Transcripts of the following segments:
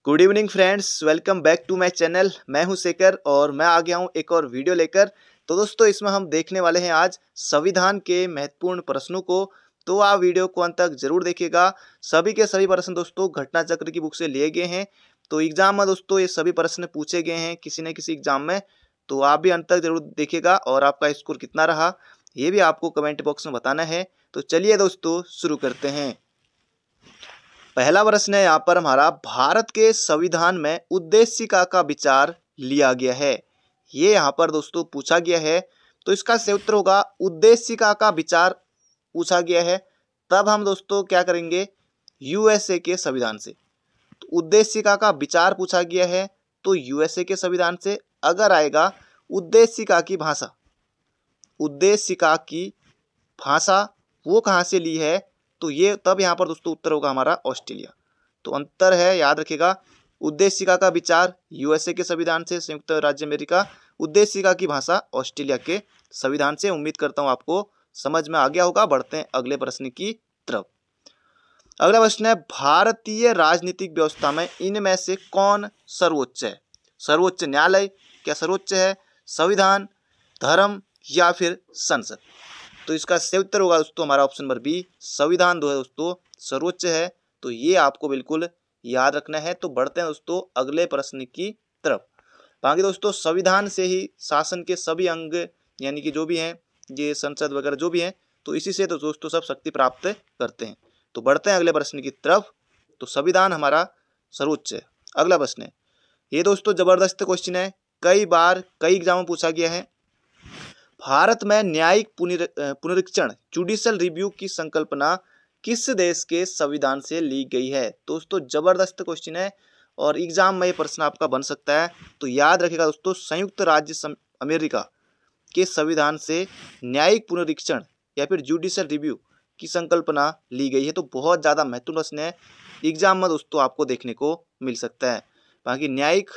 Good evening friends, welcome back to my channel. मैं हूं शेखर और मैं आ गया हूं एक और वीडियो लेकर। तो दोस्तों, इसमें हम देखने वाले हैं आज संविधान के महत्वपूर्ण प्रश्नों को। तो आप वीडियो को अंत तक जरूर देखिएगा। सभी के सभी प्रश्न दोस्तों घटना चक्र की बुक से लिए गए हैं। तो एग्जाम में दोस्तों ये सभी प्रश्न पूछे गए हैं किसी न किसी एग्जाम में। तो आप भी अंत तक जरूर देखिएगा और आपका स्कोर कितना रहा ये भी आपको कमेंट बॉक्स में बताना है। तो चलिए दोस्तों शुरू करते हैं। पहला प्रश्न है यहाँ पर हमारा, भारत के संविधान में उद्देशिका का विचार लिया गया है। ये यहाँ पर दोस्तों पूछा गया है। तो इसका सही उत्तर होगा उद्देशिका का विचार पूछा गया है। तब हम दोस्तों क्या करेंगे, यूएसए के संविधान से। तो उद्देशिका का विचार पूछा गया है तो यूएसए के संविधान से। अगर आएगा उद्देशिका की भाषा, उद्देशिका की भाषा वो कहाँ से ली है, तो ये तब यहाँ पर दोस्तों उत्तर होगा हमारा ऑस्ट्रेलिया। तो अंतर है, याद रखिएगा। उद्देशिका का विचार यूएसए के संविधान से, संयुक्त राज्य अमेरिका। उद्देशिका की भाषा ऑस्ट्रेलिया के संविधान से। उम्मीद करता हूँ आपको समझ में आ गया होगा। बढ़ते हैं अगले प्रश्न की तरफ। अगला प्रश्न है, भारतीय राजनीतिक व्यवस्था में इनमें से कौन सर्वोच्च है? सर्वोच्च न्यायालय क्या सर्वोच्च है, संविधान, धर्म या फिर संसद? तो इसका सही उत्तर होगा दोस्तों हमारा ऑप्शन नंबर बी, संविधान जो है दोस्तों सर्वोच्च है। तो ये आपको बिल्कुल याद रखना है। तो बढ़ते हैं दोस्तों अगले प्रश्न की तरफ। बाकी दोस्तों संविधान से ही शासन के सभी अंग यानी कि जो भी हैं, ये संसद वगैरह जो भी हैं, तो इसी से तो दोस्तों सब शक्ति प्राप्त करते हैं। तो बढ़ते हैं अगले प्रश्न की तरफ। तो संविधान हमारा सर्वोच्च है। अगला प्रश्न है, ये दोस्तों जबरदस्त क्वेश्चन है, कई बार कई एग्जाम में पूछा गया है। भारत में न्यायिक पुनरीक्षण जुडिशियल रिव्यू की संकल्पना किस देश के संविधान से ली गई है? दोस्तों जबरदस्त क्वेश्चन है और एग्जाम में ये प्रश्न आपका बन सकता है। तो याद रखिएगा दोस्तों, संयुक्त राज्य अमेरिका के संविधान से न्यायिक पुनरीक्षण या फिर जुडिशियल रिव्यू की संकल्पना ली गई है। तो बहुत ज़्यादा महत्वपूर्ण प्रश्न है, एग्जाम में दोस्तों आपको देखने को मिल सकता है। बाकी न्यायिक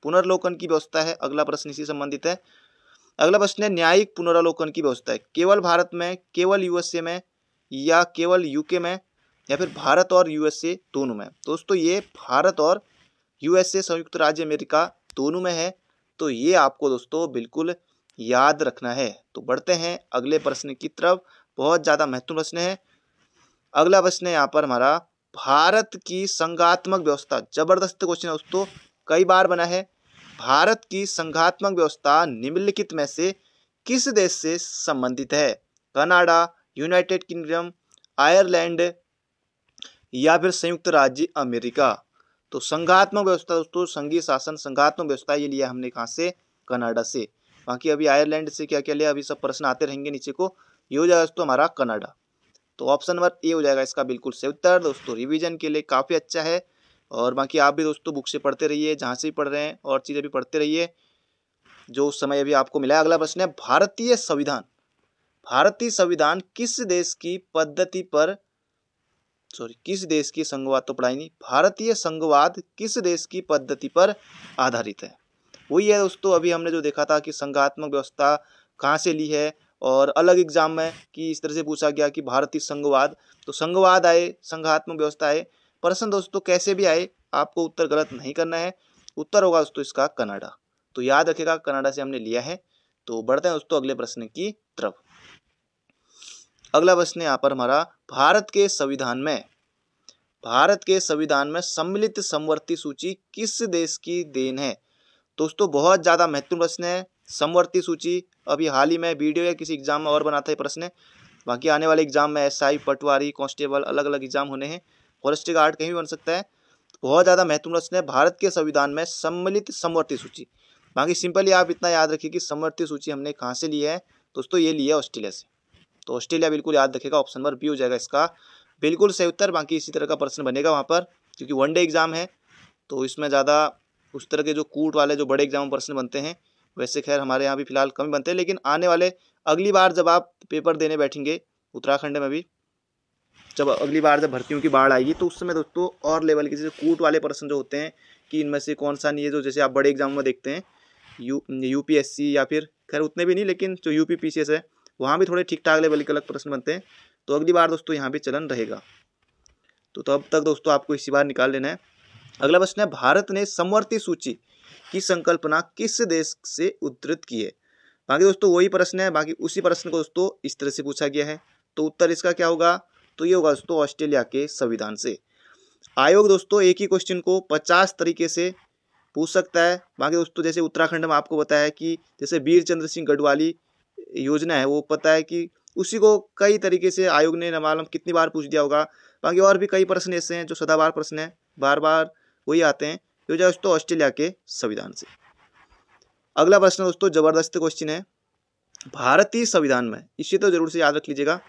पुनर्लोकन की व्यवस्था है, अगला प्रश्न इसी संबंधित है। अगला प्रश्न है, न्यायिक पुनरावलोकन की व्यवस्था है केवल भारत में, केवल यूएसए में, या केवल यूके में, या फिर भारत और यूएसए दोनों में? दोस्तों ये भारत और यूएसए संयुक्त राज्य अमेरिका दोनों में है। तो ये आपको दोस्तों बिल्कुल याद रखना है। तो बढ़ते हैं अगले प्रश्न की तरफ। बहुत ज़्यादा महत्वपूर्ण प्रश्न है। अगला प्रश्न है यहाँ पर हमारा, भारत की संघात्मक व्यवस्था। जबरदस्त क्वेश्चन है दोस्तों, कई बार बना है। भारत की संघात्मक व्यवस्था निम्नलिखित में से किस देश से संबंधित है? कनाडा, यूनाइटेड किंगडम, आयरलैंड या फिर संयुक्त राज्य अमेरिका? तो संघात्मक व्यवस्था दोस्तों, संघीय शासन, संघात्मक व्यवस्था ये लिया हमने कहाँ से? कनाडा से। बाकी अभी आयरलैंड से क्या क्या लिया, अभी सब प्रश्न आते रहेंगे नीचे को। ये हो जाएगा दोस्तों हमारा कनाडा। तो ऑप्शन नंबर ए हो जाएगा इसका बिल्कुल सही उत्तर। दोस्तों रिवीजन के लिए काफ़ी अच्छा है। और बाकी आप भी दोस्तों बुक से पढ़ते रहिए, जहाँ से भी पढ़ रहे हैं, और चीज़ें भी पढ़ते रहिए जो समय अभी आपको मिला है। अगला प्रश्न है, भारतीय संविधान, भारतीय संविधान किस देश की पद्धति पर, किस देश की संघवाद तो पढ़ाई नहीं, भारतीय संघवाद किस देश की पद्धति पर आधारित है? वही है दोस्तों अभी हमने जो देखा था कि संघात्मक व्यवस्था कहाँ से ली है, और अलग एग्जाम में कि इस तरह से पूछा गया कि भारतीय संघवाद, तो संघवाद आए, संघात्मक व्यवस्था आए। प्रश्न दोस्तों कैसे भी आए, आपको उत्तर गलत नहीं करना है। उत्तर होगा दोस्तों इसका कनाडा। तो याद रखिएगा कनाडा से हमने लिया है। तो बढ़ते हैं दोस्तों अगले प्रश्न की तरफ। अगला प्रश्न यहाँ पर हमारा, भारत के संविधान में, भारत के संविधान में सम्मिलित समवर्ती सूची किस देश की देन है? दोस्तों बहुत ज़्यादा महत्वपूर्ण प्रश्न है। समवर्ती सूची अभी हाल ही में वीडियो या किसी एग्जाम में और बना था ये प्रश्न। बाकी आने वाले एग्जाम में एसआई, पटवारी, कांस्टेबल, अलग अलग एग्जाम होने हैं। फॉरेस्ट गार्ड कहीं भी बन सकता है। बहुत ज़्यादा महत्वपूर्ण प्रश्न है, भारत के संविधान में सम्मिलित समवर्ती सूची। बाकी सिंपली आप इतना याद रखिए कि समवर्ती सूची हमने कहाँ से ली है दोस्तों, ये लिया है ऑस्ट्रेलिया से। तो ऑस्ट्रेलिया बिल्कुल याद रखेगा, ऑप्शन नंबर बी हो जाएगा इसका बिल्कुल सही उत्तर। बाकी इसी तरह का प्रश्न बनेगा वहाँ पर, क्योंकि वनडे एग्जाम है तो इसमें ज़्यादा उस तरह के जो कूट वाले जो बड़े एग्जाम में प्रश्न बनते हैं, वैसे खैर हमारे यहाँ भी फिलहाल कम ही बनते हैं। लेकिन आने वाले अगली बार जब आप पेपर देने बैठेंगे उत्तराखंड में भी, जब अगली बार जब भर्तियों की बाढ़ आएगी, तो उस समय दोस्तों और लेवल के जैसे कूट वाले प्रश्न जो होते हैं कि इनमें से कौन सा नहीं है, जो जैसे आप बड़े एग्जाम में देखते हैं यूपीएससी, या फिर खैर उतने भी नहीं, लेकिन जो यूपी पीसीएस है वहाँ भी थोड़े ठीक ठाक लेवल के अलग प्रश्न बनते हैं। तो अगली बार दोस्तों यहाँ भी चलन रहेगा। तो तब तक दोस्तों आपको इसी बार निकाल लेना है। अगला प्रश्न है, भारत ने समवर्ती सूची की संकल्पना किस देश से उद्धृत की है। बाकी दोस्तों वही प्रश्न है, बाकी उसी प्रश्न को दोस्तों इस तरह से पूछा गया है। तो उत्तर इसका क्या होगा, तो ये होगा दोस्तों ऑस्ट्रेलिया के संविधान से। आयोग दोस्तों एक ही क्वेश्चन को 50 तरीके से पूछ सकता है। बाकी दोस्तों जैसे उत्तराखंड में आपको बताया कि जैसे वीर चंद्र सिंह गढ़वाली योजना है, वो पता है कि उसी को कई तरीके से आयोग ने न मालूम कितनी बार पूछ दिया होगा। बाकी और भी कई प्रश्न ऐसे हैं जो सदाबहार प्रश्न है, बार बार वही आते हैं। ये हो जाए दोस्तों ऑस्ट्रेलिया के संविधान से। अगला प्रश्न दोस्तों जबरदस्त क्वेश्चन है, भारतीय संविधान में, इसे तो जरूर से याद रख लीजिएगा,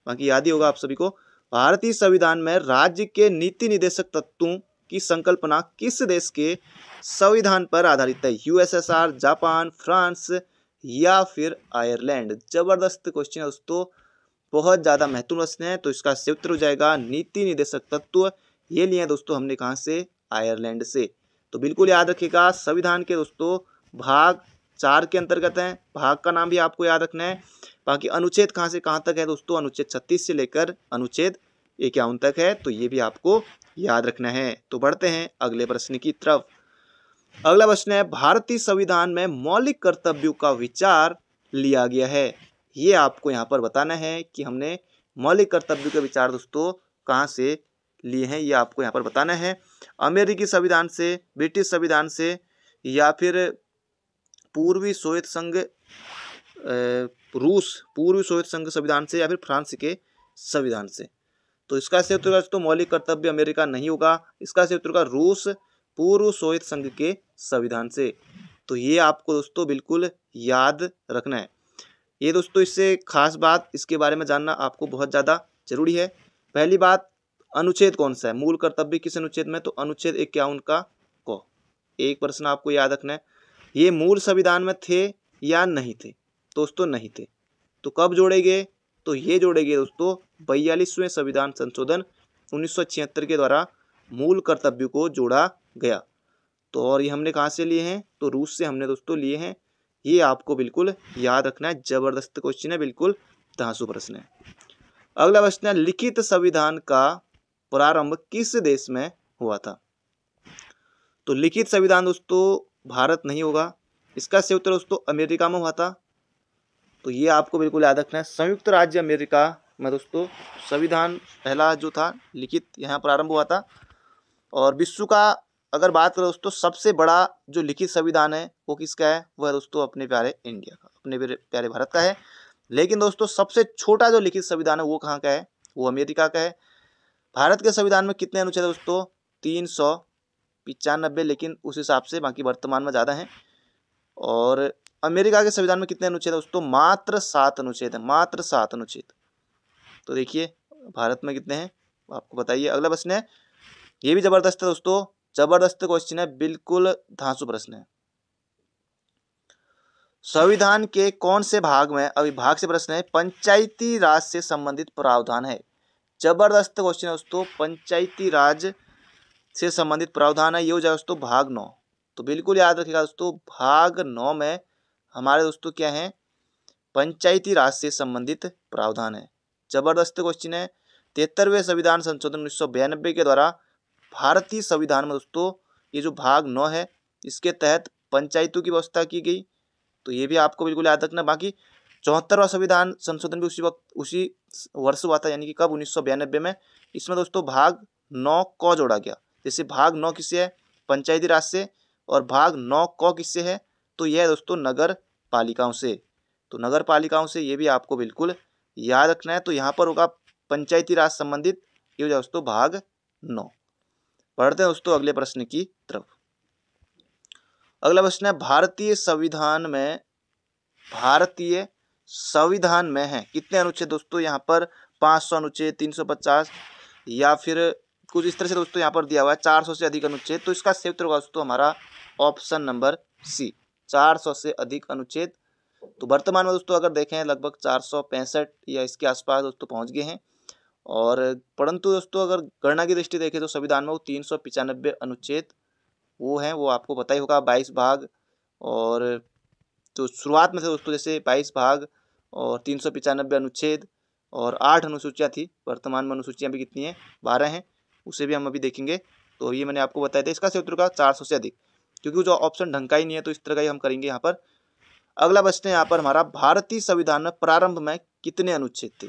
बाकी याद ही होगा आप सभी को। भारतीय संविधान में राज्य के नीति निर्देशक तत्वों की संकल्पना किस देश के संविधान पर आधारित है। यूएसएसआर, जापान, फ्रांस या फिर आयरलैंड। जबरदस्त क्वेश्चन है दोस्तों, बहुत ज़्यादा महत्वपूर्ण प्रश्न है। तो इसका सही उत्तर हो जाएगा नीति निर्देशक तत्व। ये लिए दोस्तों हमने कहाँ से, आयरलैंड से। तो बिल्कुल याद रखिएगा, संविधान के दोस्तों भाग 4 के अंतर्गत है। भाग का नाम भी आपको याद रखना है। बाकी अनुच्छेद कहाँ से कहाँ तक है दोस्तों, अनुच्छेद 36 से लेकर अनुच्छेद 51 तक है। तो ये भी आपको याद रखना है। तो बढ़ते हैं अगले प्रश्न की तरफ। अगला प्रश्न है, भारतीय संविधान में मौलिक कर्तव्यों का विचार लिया गया है। ये आपको यहाँ पर बताना है कि हमने मौलिक कर्तव्यों के विचार दोस्तों कहाँ से लिए हैं, ये आपको यहाँ पर बताना है। अमेरिकी संविधान से, ब्रिटिश संविधान से, या फिर पूर्वी सोवियत संघ रूस पूर्वी सोवियत संघ संविधान से, या फिर फ्रांस के संविधान से। तो इसका सही उत्तर दोस्तों मौलिक कर्तव्य अमेरिका नहीं होगा, इसका सही उत्तर होगा रूस पूर्व सोवियत संघ के संविधान से। तो ये आपको दोस्तों बिल्कुल याद रखना है। ये दोस्तों इससे खास बात, इसके बारे में जानना आपको बहुत ज़्यादा जरूरी है। पहली बात, अनुच्छेद कौन सा है, मूल कर्तव्य किस अनुच्छेद में, तो अनुच्छेद 51 का को। एक प्रश्न आपको याद रखना है, ये मूल संविधान में थे या नहीं थे। दोस्तों नहीं थे। तो कब जोड़े गए, तो ये जोड़े गए दोस्तों 42वें संविधान संशोधन 1976 के द्वारा मूल कर्तव्य को जोड़ा गया। तो और ये हमने कहाँ से लिए हैं, तो रूस से हमने दोस्तों लिए हैं। ये आपको बिल्कुल याद रखना है। जबरदस्त क्वेश्चन है, बिल्कुल धांसू प्रश्न है। अगला प्रश्न है, लिखित संविधान का प्रारंभ किस देश में हुआ था। तो लिखित संविधान दोस्तों भारत नहीं होगा, इसका सही उत्तर दोस्तों अमेरिका में हुआ था। तो ये आपको बिल्कुल याद रखना है। संयुक्त राज्य अमेरिका में दोस्तों संविधान पहला जो था लिखित यहाँ प्रारंभ हुआ था। और विश्व का अगर बात करें दोस्तों सबसे बड़ा जो लिखित संविधान है वो किसका है, वह है दोस्तों अपने प्यारे इंडिया का, अपने प्यारे भारत का है। लेकिन दोस्तों सबसे छोटा जो लिखित संविधान है वो कहाँ का है, वो अमेरिका का है। भारत के संविधान में कितने अनुच्छेद दोस्तों, 395, लेकिन उस हिसाब से बाकी वर्तमान में ज़्यादा हैं। और अमेरिका के संविधान में कितने अनुच्छेद दोस्तों, मात्र 7 अनुच्छेद है, मात्र 7 अनुच्छेद। तो देखिए भारत में कितने हैं आपको बताइए। अगला प्रश्न है, ये भी जबरदस्त है दोस्तों, जबरदस्त क्वेश्चन है, बिल्कुल धांसू प्रश्न है। संविधान के कौन से भाग में, अभी भाग से प्रश्न है, पंचायती राज से संबंधित प्रावधान है। जबरदस्त क्वेश्चन है दोस्तों, पंचायती राज से संबंधित प्रावधान है, ये हो जाए दोस्तों भाग 9। तो बिल्कुल याद रखिएगा दोस्तों, भाग 9 में हमारे दोस्तों क्या है, पंचायती राज से संबंधित प्रावधान है। जबरदस्त क्वेश्चन है। 73वें संविधान संशोधन 1992 के द्वारा भारतीय संविधान में दोस्तों ये जो भाग 9 है इसके तहत पंचायतों की व्यवस्था की गई। तो ये भी आपको बिल्कुल याद रखना। बाकी 74वां संविधान संशोधन भी उसी वर्ष हुआ था, यानी कि कब, 1992 में। इसमें दोस्तों भाग 9 को जोड़ा गया। जैसे भाग 9 किससे है, पंचायती राज से, और भाग 9 को किससे है, तो यह है दोस्तों नगर पालिकाओं से। तो नगर पालिकाओं से ये भी आपको बिल्कुल याद रखना है। तो यहाँ पर होगा पंचायती राज संबंधित, ये हो जाए दोस्तों भाग 9। पढ़ते हैं दोस्तों अगले प्रश्न की तरफ। अगला प्रश्न है, भारतीय संविधान में है कितने अनुच्छेद दोस्तों, यहाँ पर 500 अनुच्छेद, 350, या फिर कुछ इस तरह से दोस्तों यहाँ पर दिया हुआ है 400 से अधिक अनुच्छेद। तो इसका सही उत्तर होगा दोस्तों हमारा ऑप्शन नंबर सी, 400 से अधिक अनुच्छेद। तो वर्तमान में दोस्तों अगर देखें लगभग 465 या इसके आसपास दोस्तों पहुँच गए हैं। और परंतु दोस्तों अगर गणना की दृष्टि देखें तो संविधान में वो 395 अनुच्छेद वो हैं, वो आपको पता ही होगा, 22 भाग। और तो शुरुआत में थे दोस्तों जैसे 22 भाग और 395 अनुच्छेद और 8 अनुसूचियाँ थी। वर्तमान में अनुसूचियाँ भी कितनी हैं, 12 हैं, उसे भी हम अभी देखेंगे। तो ये मैंने आपको बताया था। इसका सही उत्तर होगा 400 से अधिक, क्योंकि जो ऑप्शन ढंग का ही नहीं है तो इस तरह का ही हम करेंगे यहाँ पर। अगला प्रश्न है यहाँ पर हमारा, भारतीय संविधान में प्रारंभ में कितने अनुच्छेद थे?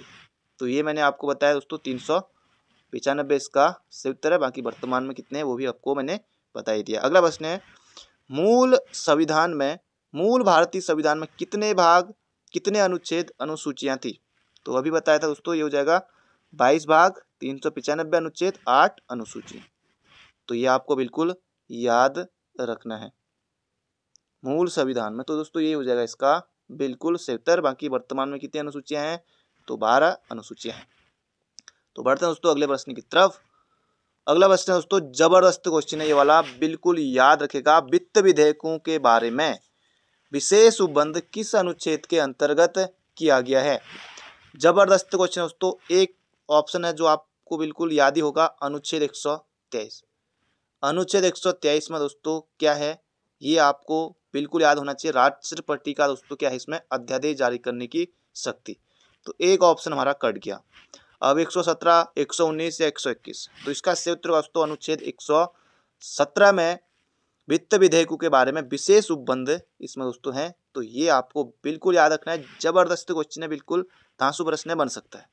तो ये मैंने आपको बताया दोस्तों 395 इसका सही उत्तर है। बाकी वर्तमान में कितने हैं वो भी आपको मैंने बता ही दिया। अगला प्रश्न है, मूल भारतीय संविधान में कितने भाग, कितने अनुच्छेद, अनुसूचियां थी? तो अभी बताया था दोस्तों, ये हो जाएगा 22 भाग, 395 अनुच्छेद, 8 अनुसूची। तो ये आपको बिल्कुल याद रखना है मूल संविधान में। तो दोस्तों ये हो जाएगा इसका बिल्कुल सही उत्तर। बाकी वर्तमान में कितनी अनुसूचियां हैं? तो 12 अनुसूचियां हैं। तो बढ़ते हैं दोस्तों अगले प्रश्न की तरफ। अगला प्रश्न है दोस्तों, जबरदस्त क्वेश्चन है ये वाला, बिल्कुल याद रखेगा। वित्त विधेयकों के बारे में विशेष उपबंध किस अनुच्छेद के अंतर्गत किया गया है? जबरदस्त क्वेश्चन है दोस्तों। एक ऑप्शन है जो आपको बिल्कुल याद ही होगा, अनुच्छेद 123। अनुच्छेद 123 में दोस्तों क्या है, ये आपको बिल्कुल याद होना चाहिए। राष्ट्रपति का दोस्तों क्या है इसमें, अध्यादेश जारी करने की शक्ति। तो एक ऑप्शन हमारा कट गया। अब 117, 119 या 121, तो इसका सही उत्तर दोस्तों अनुच्छेद 117 में वित्त विधेयकों के बारे में विशेष उपबंध इसमें दोस्तों है। तो ये आपको बिल्कुल याद रखना है। जबरदस्त क्वेश्चन है, बिल्कुल धांसू प्रश्न बन सकता है।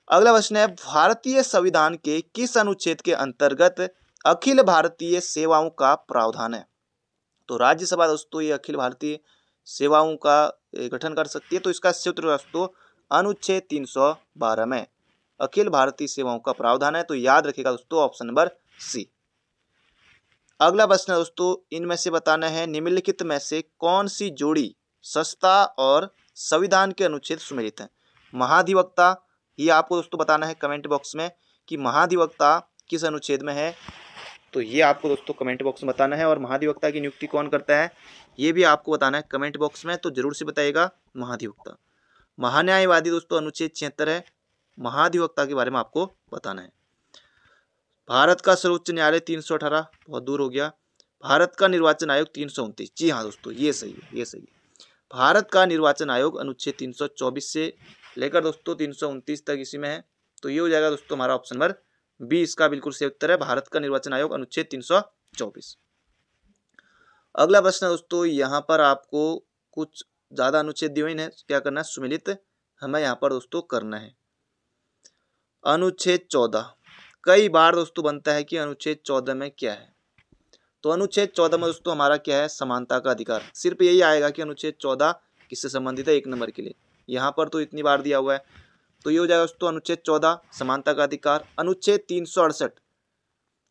अगला प्रश्न है, भारतीय संविधान के किस अनुच्छेद के अंतर्गत अखिल भारतीय सेवाओं का प्रावधान है? तो राज्यसभा दोस्तों ये अखिल भारतीय सेवाओं का गठन कर सकती है। तो इसका सही उत्तर दोस्तों अनुच्छेद 312 में अखिल भारतीय सेवाओं का प्रावधान है। तो याद रखिएगा दोस्तों ऑप्शन नंबर सी। अगला प्रश्न दोस्तों, इनमें से बताना है, निम्नलिखित में से कौन सी जोड़ी संस्था और संविधान के अनुच्छेद सुमेलित हैं? महाधिवक्ता, ये आपको दोस्तों बताना है कमेंट बॉक्स में कि महाधिवक्ता किस अनुच्छेद में है। तो ये आपको दोस्तों कमेंट बॉक्स में बताना है। और महाधिवक्ता की नियुक्ति कौन करता है ये भी आपको बताना है कमेंट बॉक्स में। तो जरूर से बताइएगा महाधिवक्ता। महान्यायवादी दोस्तों अनुच्छेद 76 है। महाधिवक्ता के बारे में आपको बताना है। भारत का सर्वोच्च न्यायालय 318, बहुत दूर हो गया। भारत का निर्वाचन आयोग 329, जी हाँ दोस्तों ये सही है, ये सही है। भारत का निर्वाचन आयोग अनुच्छेद 324 से लेकर दोस्तों 329 तक इसी में है। तो ये हो जाएगा दोस्तों हमारा ऑप्शन नंबर बी, इसका बिल्कुल सही उत्तर है, भारत का निर्वाचन आयोग अनुच्छेद 324। अगला प्रश्न है दोस्तों, यहाँ पर आपको कुछ ज्यादा अनुच्छेद दिए हुए हैं, क्या करना है, सुमेलित हमें यहाँ पर दोस्तों करना है। अनुच्छेद 14 कई बार दोस्तों बनता है कि अनुच्छेद 14 में क्या है। तो अनुच्छेद 14 में दोस्तों हमारा क्या है, समानता का अधिकार। सिर्फ यही आएगा कि अनुच्छेद 14 किससे संबंधित है, 1 नंबर के लिए। यहाँ पर तो इतनी बार दिया हुआ है। तो ये हो जाएगा दोस्तों अनुच्छेद 14 समानता का अधिकार। अनुच्छेद 368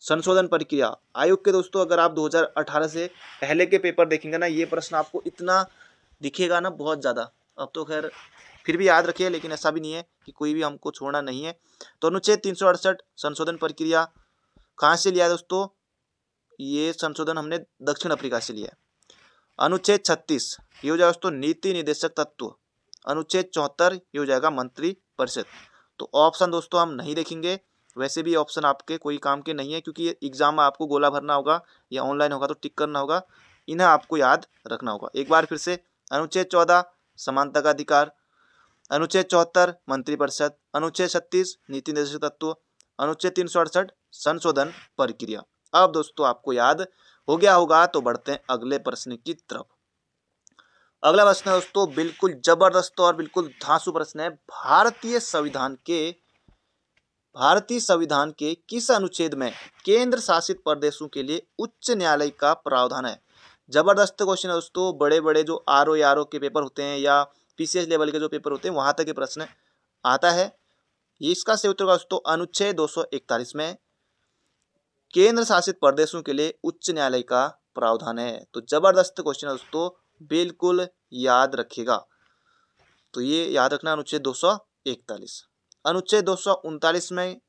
संशोधन प्रक्रिया आयोग के दोस्तों, अगर आप 2018 से पहले के पेपर देखेंगे ना, ये प्रश्न आपको इतना दिखेगा ना, बहुत ज़्यादा। अब तो खैर फिर भी याद रखिए, लेकिन ऐसा भी नहीं है कि कोई भी हमको छोड़ना नहीं है। तो अनुच्छेद 368 संशोधन प्रक्रिया कहाँ से लिया है दोस्तों, ये संशोधन हमने दक्षिण अफ्रीका से लिया है। अनुच्छेद 36 ये हो जाएगा दोस्तों नीति निर्देशक तत्व। अनुच्छेद 74 ये हो जाएगा मंत्री परिषद। तो ऑप्शन दोस्तों हम नहीं देखेंगे, वैसे भी ऑप्शन आपके कोई काम के नहीं है, क्योंकि ये एग्जाम में आपको गोला भरना होगा या ऑनलाइन होगा तो टिक करना होगा। इन्हें आपको याद रखना होगा। एक बार फिर से, अनुच्छेद 14 समानता का अधिकार, अनुच्छेद 74 मंत्रिपरिषद, अनुच्छेद 36 नीति निर्देशक तत्व, अनुच्छेद 368 संशोधन प्रक्रिया। अब दोस्तों आपको याद हो गया होगा। तो बढ़ते हैं अगले प्रश्न की तरफ। अगला प्रश्न है दोस्तों बिल्कुल जबरदस्त और बिल्कुल धांसू प्रश्न है। भारतीय संविधान के किस अनुच्छेद में केंद्र शासित प्रदेशों के लिए उच्च न्यायालय का प्रावधान है? जबरदस्त क्वेश्चन है दोस्तों। बड़े बड़े जो आरओ के पेपर होते हैं या पीसीएस लेवल के जो पेपर होते हैं वहां तक के प्रश्न आता है। ये इसका सही उत्तर दोस्तों अनुच्छेद 241 में केंद्र शासित प्रदेशों के लिए उच्च न्यायालय का प्रावधान है। तो जबरदस्त क्वेश्चन है दोस्तों, बिल्कुल याद रखिएगा। तो ये याद रखना अनुच्छेद 241। अनुच्छेद 239 में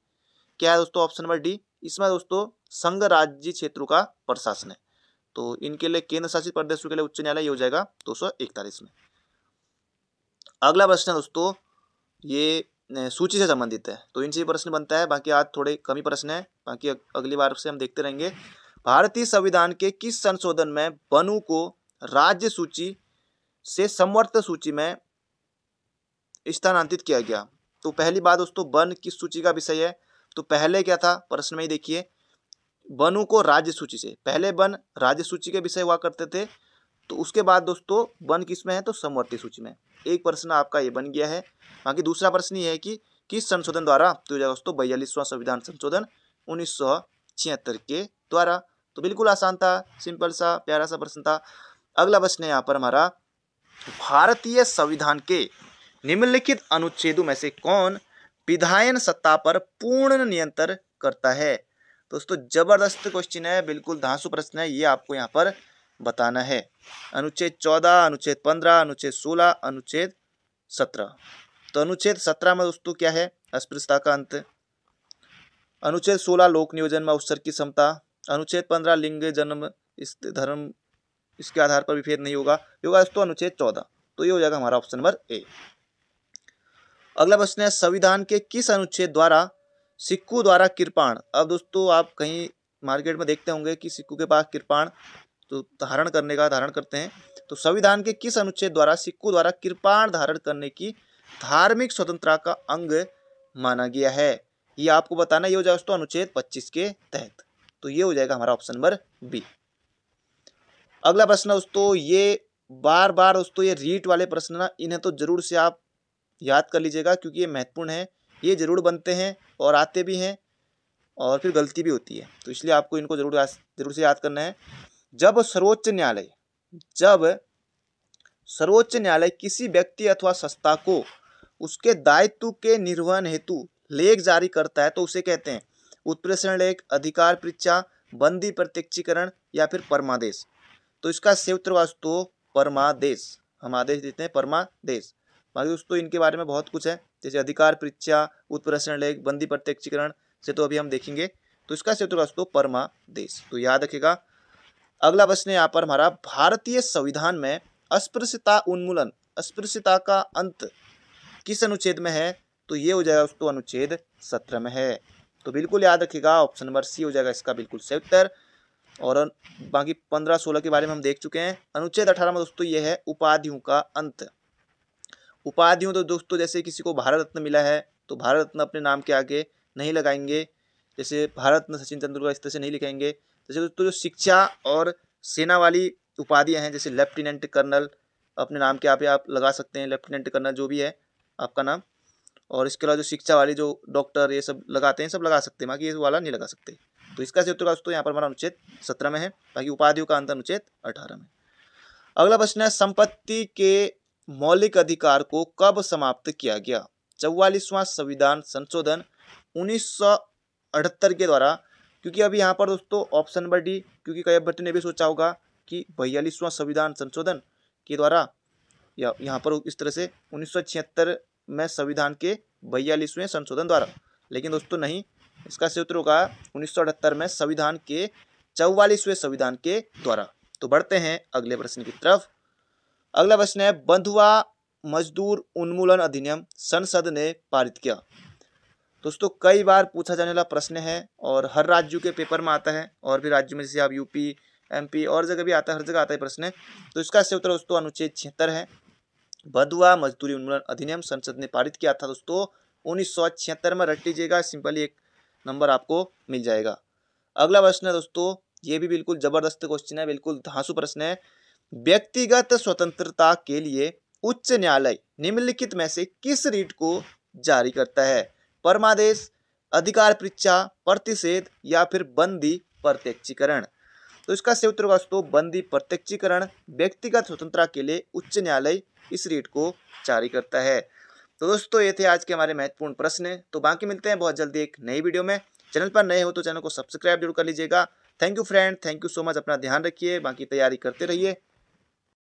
क्या है दोस्तों, ऑप्शन नंबर डी। इसमें दोस्तों संघ राज्य क्षेत्रों का प्रशासन है। तो इनके लिए केंद्र शासित प्रदेशों के लिए उच्च न्यायालय हो जाएगा 241 में। अगला प्रश्न दोस्तों ये सूची से संबंधित है, तो इनसे प्रश्न बनता है। बाकी आज थोड़े कम ही प्रश्न है, बाकी अगली बार से हम देखते रहेंगे। भारतीय संविधान के किस संशोधन में वनों को राज्य सूची से संवर्त सूची में स्थानांतरित किया गया? तो पहली बात दोस्तों, वन किस सूची का विषय है? तो पहले क्या था, प्रश्न में ही देखिए, वनों को राज्य सूची से, पहले वन राज्य सूची के विषय हुआ करते थे, तो उसके बाद दोस्तों वन किस में है, तो समवर्ती सूची में। एक प्रश्न आपका ये बन गया है। बाकी दूसरा प्रश्न ये है कि किस संशोधन द्वारा, तो हो जाएगा दोस्तों 42वां संविधान संशोधन 1976 के द्वारा। तो बिल्कुल आसान था, सिंपल सा प्यारा सा प्रश्न था। अगला प्रश्न है यहाँ पर हमारा, भारतीय संविधान के निम्नलिखित अनुच्छेदों में से कौन विधायन सत्ता पर पूर्ण नियंत्रण करता है। दोस्तों जबरदस्त क्वेश्चन है, बिल्कुल धांसू प्रश्न है, ये आपको यहाँ पर बताना है। अनुच्छेद 14, अनुच्छेद 15, अनुच्छेद 16, अनुच्छेद 17। तो अनुच्छेद 17 में दोस्तों क्या है, अस्पृश्यता का अंत। अनुच्छेद 16 लोक नियोजन में अवसर की समता। अनुच्छेद 15 लिंग जन्म धर्म इसके आधार पर विभेद नहीं होगा दोस्तों अनुच्छेद 14। तो ये हो जाएगा हमारा ऑप्शन नंबर ए। अगला प्रश्न है, संविधान के किस अनुच्छेद द्वारा सिक्कों द्वारा कृपाण। अब दोस्तों आप कहीं मार्केट में देखते होंगे कि सिक्कों के पास कृपाण तो धारण करते हैं। तो संविधान के किस अनुच्छेद द्वारा सिक्कों द्वारा कृपाण धारण करने की धार्मिक स्वतंत्रता का अंग माना गया है, ये आपको बताना। ये हो जाएगा दोस्तों अनुच्छेद 25 के तहत। तो ये हो जाएगा हमारा ऑप्शन नंबर बी। अगला प्रश्न दोस्तों, ये बार बार दोस्तों ये रीट वाले प्रश्न ना, इन्हें तो जरूर से आप याद कर लीजिएगा, क्योंकि ये महत्वपूर्ण है, ये जरूर बनते हैं और आते भी हैं और फिर गलती भी होती है, तो इसलिए आपको इनको जरूर से याद करना है। जब सर्वोच्च न्यायालय किसी व्यक्ति अथवा संस्था को उसके दायित्व के निर्वहन हेतु लेख जारी करता है तो उसे कहते हैं उत्प्रेषण लेख, अधिकार परीक्षा, बंदी प्रत्यक्षीकरण या फिर परमादेश। तो इसका संयुक्त वास्तु परमादेश, हम आदेश देते हैं परमादेश। बाकी दोस्तों इनके बारे में बहुत कुछ है, जैसे अधिकार परीक्षा, उत्प्रेषण लेख, बंदी प्रत्यक्षीकरण से तो अभी हम देखेंगे। तो इसका संयुक्त वास्तु परमादेश, तो याद रखिएगा। अगला प्रश्न है यहाँ पर हमारा, भारतीय संविधान में अस्पृश्यता उन्मूलन, अस्पृश्यता का अंत किस अनुच्छेद में है। तो ये हो जाएगा दोस्तों अनुच्छेद 17 में है। तो बिल्कुल याद रखिएगा, ऑप्शन नंबर सी हो जाएगा इसका बिल्कुल सही उत्तर। और बाकी 15-16 के बारे में हम देख चुके हैं। अनुच्छेद 18 में दोस्तों ये है उपाधियों का अंत। उपाधियों तो दोस्तों जैसे किसी को भारत रत्न मिला है तो भारत रत्न अपने नाम के आगे नहीं लगाएंगे, जैसे भारत रत्न सचिन तेंदुलकर इस तरह से नहीं लिखेंगे। जैसे दोस्तों जो शिक्षा और सेना वाली उपाधियां हैं, जैसे लेफ्टिनेंट कर्नल अपने नाम के आगे आप लगा सकते हैं, लेफ्टिनेंट कर्नल जो भी है आपका नाम। और इसके अलावा जो शिक्षा वाली जो डॉक्टर ये सब लगाते हैं, सब लगा सकते हैं, बाकी ये वाला नहीं लगा सकते। तो इसका संयुक्त दोस्तों यहाँ पर हमारा अनुच्छेद 17 में है, बाकी उपाधियों का अंत अनुच्छेद 18 में। अगला प्रश्न है, संपत्ति के मौलिक अधिकार को कब समाप्त किया गया। 44वां संविधान संशोधन 1978 के द्वारा। क्योंकि अभी यहाँ पर दोस्तों ऑप्शन नंबर डी, क्योंकि कई अभ्यर्थी ने भी सोचा होगा कि 42वां संविधान संशोधन के द्वारा, या यहाँ पर इस तरह से 1976 में संविधान के 42वें संशोधन द्वारा, लेकिन दोस्तों नहीं, इसका सूत्र होगा 1978 में संविधान के 44वें संविधान के द्वारा। तो बढ़ते हैं अगले प्रश्न की तरफ। अगला प्रश्न है, बंधुआ मजदूर उन्मूलन अधिनियम संसद ने पारित किया। दोस्तों कई बार पूछा जाने वाला प्रश्न है और हर राज्यों के पेपर में आता है, और भी राज्यों में जैसे आप यूपी, एमपी और जगह भी आता है, हर जगह आता है प्रश्न। तो इसका सही उत्तर दोस्तों अनुच्छेद 76 है। बंधुआ मजदूरी उन्मूलन अधिनियम संसद ने पारित किया था दोस्तों 1976 में, रट लीजिएगा, सिंपली एक नंबर आपको मिल जाएगा। अगला प्रश्न है दोस्तों, ये भी बिल्कुल जबरदस्त क्वेश्चन है, बिल्कुल धांसू प्रश्न है। व्यक्तिगत स्वतंत्रता के लिए उच्च न्यायालय निम्नलिखित में से किस रीट को जारी करता है। परमादेश, अधिकार परीक्षा, प्रतिषेध या फिर बंदी प्रत्यक्षीकरण। तो इसका सही उत्तर दोस्तों बंदी प्रत्यक्षीकरण। व्यक्तिगत स्वतंत्रता के लिए उच्च न्यायालय इस रीट को जारी करता है। तो दोस्तों ये थे आज के हमारे महत्वपूर्ण प्रश्न। तो बाकी मिलते हैं बहुत जल्दी एक नई वीडियो में। चैनल पर नए हो तो चैनल को सब्सक्राइब जरूर कर लीजिएगा। Thank you friend, thank you so much. अपना ध्यान रखिए, बाकी तैयारी करते रहिए।